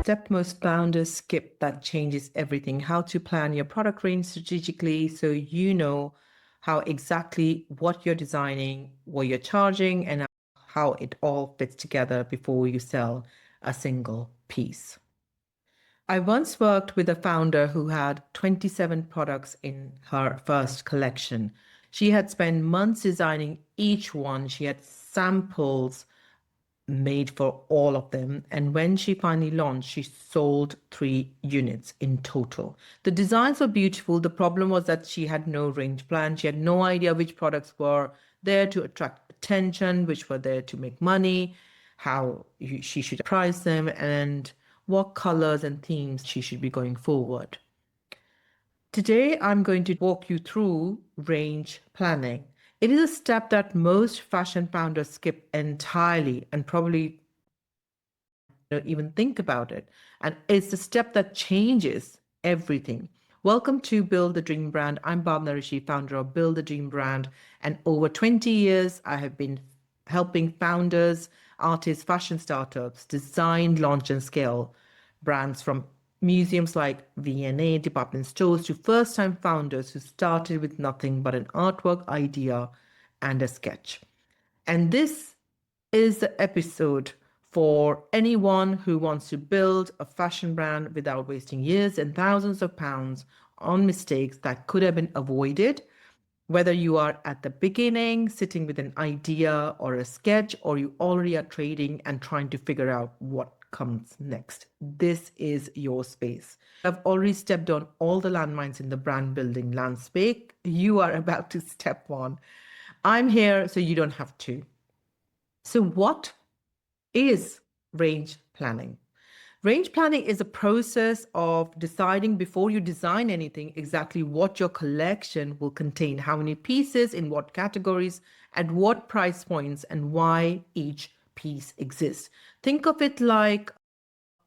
Step most founders skip that changes everything. How to plan your product range strategically so you know how exactly what you're designing, what you're charging, and how it all fits together before you sell a single piece. I once worked with a founder who had 27 products in her first collection. She had spent months designing each one. She had samples made for all of them. And when she finally launched, she sold 3 units in total. The designs were beautiful. The problem was that she had no range plan. She had no idea which products were there to attract attention, which were there to make money, how she should price them, and what colors and themes she should be going forward. Today, I'm going to walk you through range planning. It is a step that most fashion founders skip entirely and probably don't even think about it. And it's the step that changes everything. Welcome to Build the Dream Brand. I'm Bhavna Rishi, founder of Build the Dream Brand. And over 20 years, I have been helping founders, artists, fashion startups design, launch, and scale brands from museums like V&A, department stores, to first-time founders who started with nothing but an artwork idea and a sketch. And this is the episode for anyone who wants to build a fashion brand without wasting years and thousands of pounds on mistakes that could have been avoided. Whether you are at the beginning, sitting with an idea or a sketch, or you already are trading and trying to figure out what comes next, this is your space. I've already stepped on all the landmines in the brand building landscape. You are about to step on. I'm here so you don't have to. So what is range planning? Range planning is a process of deciding before you design anything exactly what your collection will contain, how many pieces, in what categories, at what price points, and why each piece exists. Think of it like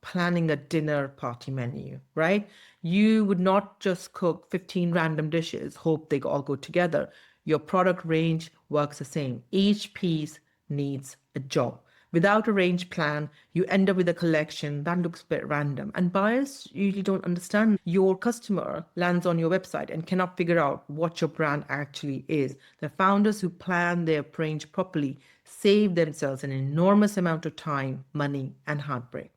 planning a dinner party menu, right? You would not just cook 15 random dishes, hope they all go together. Your product range works the same. Each piece needs a job. Without a range plan, you end up with a collection that looks a bit random. And buyers usually don't understand. Your customer lands on your website and cannot figure out what your brand actually is. The founders who plan their range properly save themselves an enormous amount of time, money, and heartbreak.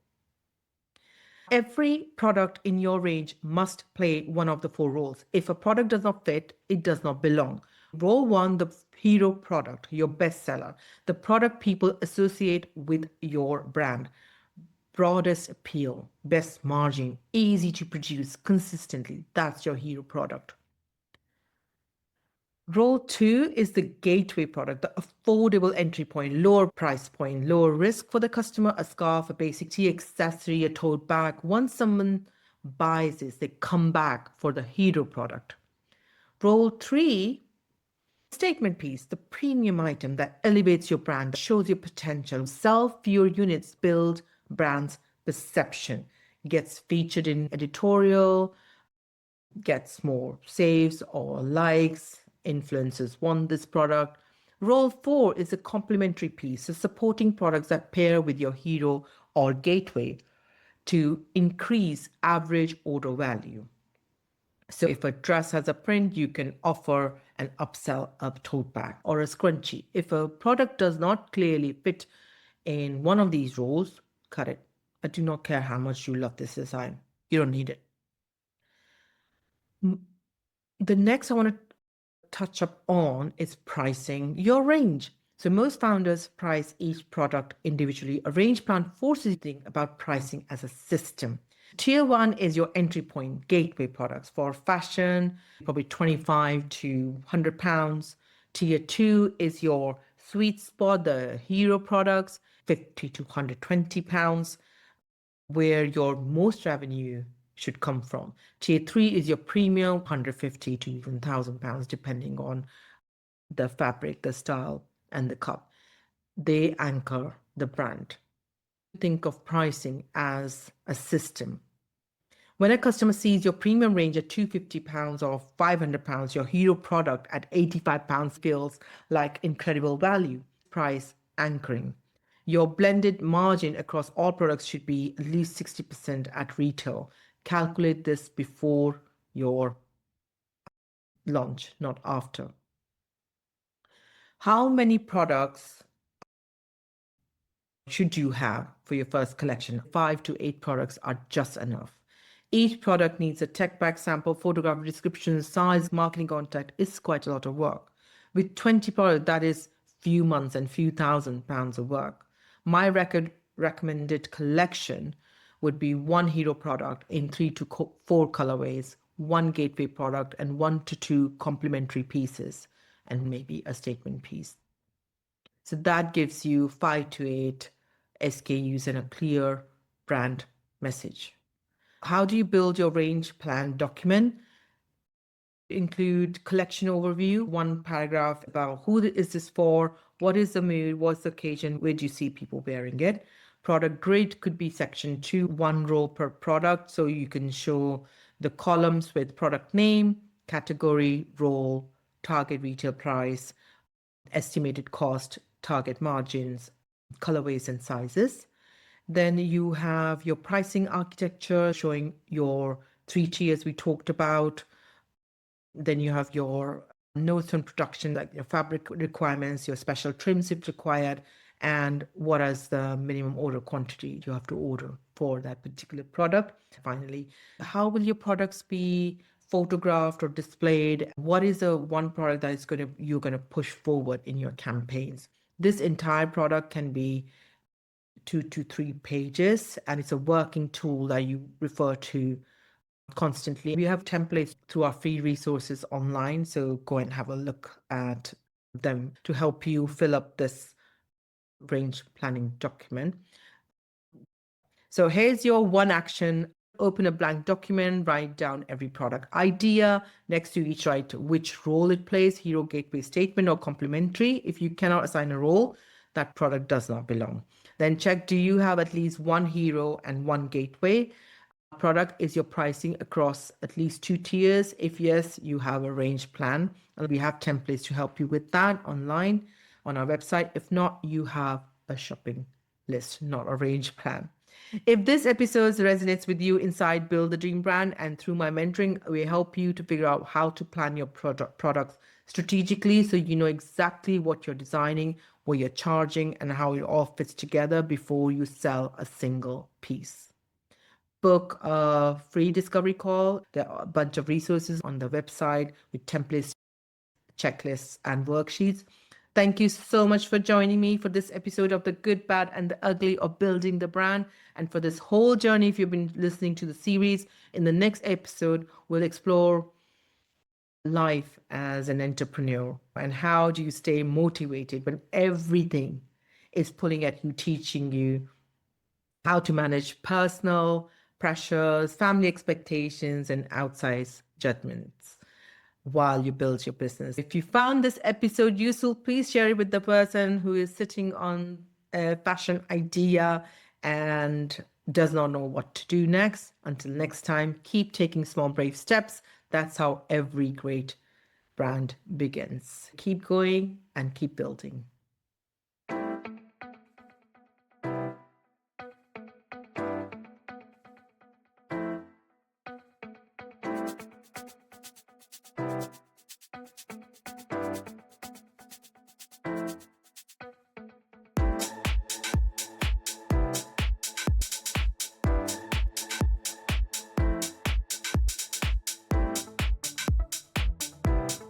Every product in your range must play one of the 4 roles. If a product does not fit, it does not belong. Role 1, the hero product, your bestseller, the product people associate with your brand. Broadest appeal, best margin, easy to produce consistently. That's your hero product. Role 2 is the gateway product, the affordable entry point, lower price point, lower risk for the customer, a scarf, a basic tea accessory, a tote bag. Once someone buys this, they come back for the hero product. Role 3, statement piece, the premium item that elevates your brand, that shows your potential. Sell fewer units, build brand's perception. Gets featured in editorial, gets more saves or likes, influencers want this product. Role 4 is a complementary piece, so supporting products that pair with your hero or gateway to increase average order value. So if a dress has a print, you can offer and upsell a tote bag or a scrunchie. If a product does not clearly fit in one of these roles, cut it. I do not care how much you love this design. You don't need it. The next I want to touch up on is pricing your range. So most founders price each product individually. A range plan forces you to think about pricing as a system. Tier 1 is your entry point, gateway products. For fashion, probably 25 to 100 pounds. Tier 2 is your sweet spot, the hero products, 50 to 120 pounds, where your most revenue should come from. Tier 3 is your premium, 150 to even 1,000 pounds, depending on the fabric, the style, and the cup. They anchor the brand. Think of pricing as a system. When a customer sees your premium range at £250 or £500, your hero product at £85 feels like incredible value. Price anchoring. Your blended margin across all products should be at least 60% at retail. Calculate this before your launch, not after. How many products should you have for your first collection? 5 to 8 products are just enough. Each product needs a tech pack, sample, photograph, description, size, marketing contact. It's quite a lot of work. With 20 products, that is few months and few £1,000s of work. My recommended collection would be one hero product in 3 to 4 colorways, one gateway product, and 1 to 2 complementary pieces, and maybe a statement piece. So that gives you 5 to 8 SKUs and a clear brand message. How do you build your range plan document? Include collection overview, 1 paragraph about who is this for, what is the mood, what's the occasion, where do you see people wearing it. Product grid could be section 2, 1 row per product, so you can show the columns with product name, category, role, target retail price, estimated cost, target margins, colorways and sizes. Then you have your pricing architecture showing your 3 tiers we talked about. Then you have your notes on production, like your fabric requirements, your special trims if required, and what is the minimum order quantity you have to order for that particular product. Finally, how will your products be photographed or displayed? What is the one product that is you're going to push forward in your campaigns? This entire product can be 2 to 3 pages, and it's a working tool that you refer to constantly. We have templates through our free resources online, so go and have a look at them to help you fill up this range planning document. So here's your one action. Open a blank document, write down every product idea. Next to each, write which role it plays, hero, gateway, statement, or complementary. If you cannot assign a role, that product does not belong. Then check, do you have at least 1 hero and 1 gateway? Product, is your pricing across at least 2 tiers? If yes, you have a range plan, and we have templates to help you with that online on our website. If not, you have a shopping list, not a range plan. If this episode resonates with you inside Build the Dream Brand, and through my mentoring, we help you to figure out how to plan your products strategically so you know exactly what you're designing, what you're charging, and how it all fits together before you sell a single piece. Book a free discovery call. There are a bunch of resources on the website with templates, checklists, and worksheets. Thank you so much for joining me for this episode of The Good, Bad, and the Ugly of Building the Brand. And for this whole journey, if you've been listening to the series, in the next episode, we'll explore life as an entrepreneur and how do you stay motivated when everything is pulling at you, teaching you how to manage personal pressures, family expectations, and outsized judgments while you build your business. If you found this episode useful, please share it with the person who is sitting on a fashion idea and does not know what to do next. Until next time, keep taking small, brave steps. That's how every great brand begins. Keep going and keep building.